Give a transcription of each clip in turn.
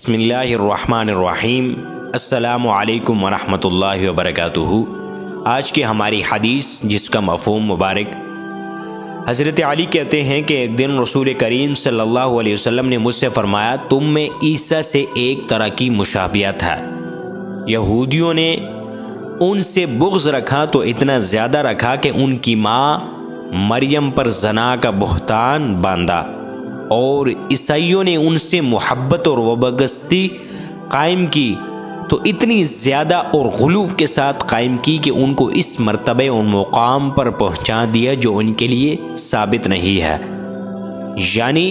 بسم اللہ الرحمن الرحیم۔ السلام علیکم ورحمۃ اللہ وبرکاتہ۔ آج کی ہماری حدیث جس کا مفہوم مبارک، حضرت علی کہتے ہیں کہ ایک دن رسول کریم صلی اللہ علیہ وسلم نے مجھ سے فرمایا، تم میں عیسیٰ سے ایک طرح کی مشابہت ہے۔ یہودیوں نے ان سے بغض رکھا تو اتنا زیادہ رکھا کہ ان کی ماں مریم پر زنا کا بہتان باندھا، اور عیسائیوں نے ان سے محبت اور وابستگی قائم کی تو اتنی زیادہ اور غلو کے ساتھ قائم کی کہ ان کو اس مرتبے اور مقام پر پہنچا دیا جو ان کے لیے ثابت نہیں ہے، یعنی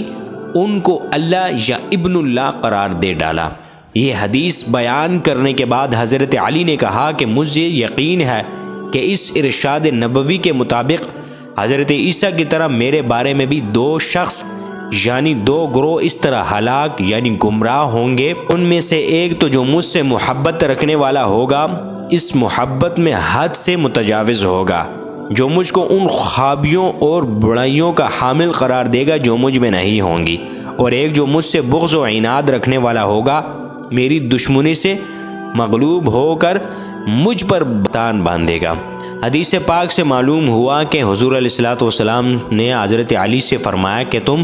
ان کو اللہ یا ابن اللہ قرار دے ڈالا۔ یہ حدیث بیان کرنے کے بعد حضرت علی نے کہا کہ مجھے یقین ہے کہ اس ارشاد نبوی کے مطابق حضرت عیسیٰ کی طرح میرے بارے میں بھی دو شخص یعنی دو گروہ اس طرح ہلاک یعنی گمراہ ہوں گے۔ ان میں سے ایک تو جو مجھ سے محبت رکھنے والا ہوگا، اس محبت میں حد سے متجاوز ہوگا، جو مجھ کو ان خابیوں اور برائیوں کا حامل قرار دے گا جو مجھ میں نہیں ہوں گی، اور ایک جو مجھ سے بغض و عناد رکھنے والا ہوگا، میری دشمنی سے مغلوب ہو کر مجھ پر بہتان باندھے گا۔ حدیث پاک سے معلوم ہوا کہ حضور علیہ الصلوۃ والسلام نے حضرت علی سے فرمایا کہ تم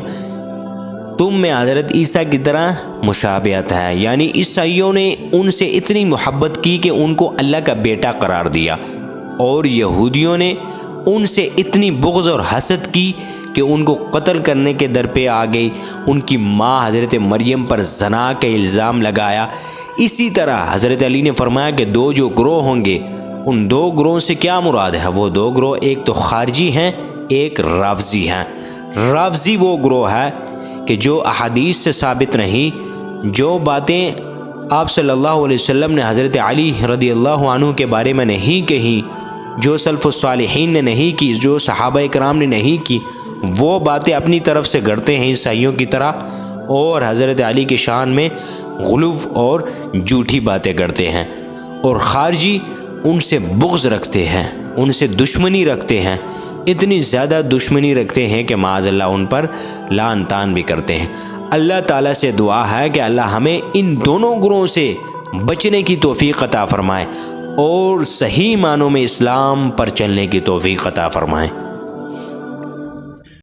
میں حضرت عیسیٰ کی طرح مشابہت ہے، یعنی عیسائیوں نے ان سے اتنی محبت کی کہ ان کو اللہ کا بیٹا قرار دیا، اور یہودیوں نے ان سے اتنی بغض اور حسد کی کہ ان کو قتل کرنے کے در پہ آ گئی، ان کی ماں حضرت مریم پر زنا کا الزام لگایا۔ اسی طرح حضرت علی نے فرمایا کہ دو جو گروہ ہوں گے، ان دو گروہوں سے کیا مراد ہے؟ وہ دو گروہ ایک تو خارجی ہیں، ایک رافضی ہیں۔ رافضی وہ گروہ ہے کہ جو احادیث سے ثابت نہیں، جو باتیں آپ صلی اللہ علیہ وسلم نے حضرت علی رضی اللہ عنہ کے بارے میں نہیں کہی، جو سلف الصالحین نے نہیں کی، جو صحابہ کرام نے نہیں کی، وہ باتیں اپنی طرف سے گڑتے ہیں عیسائیوں کی طرح، اور حضرت علی کی شان میں غلو اور جھوٹی باتیں کرتے ہیں۔ اور خارجی ان سے بغض رکھتے ہیں، ان سے دشمنی رکھتے ہیں، اتنی زیادہ دشمنی رکھتے ہیں کہ معاذ اللہ ان پر لعن طعن بھی کرتے ہیں۔ اللہ تعالیٰ سے دعا ہے کہ اللہ ہمیں ان دونوں گروہوں سے بچنے کی توفیق عطا فرمائے اور صحیح معنوں میں اسلام پر چلنے کی توفیق عطا فرمائے۔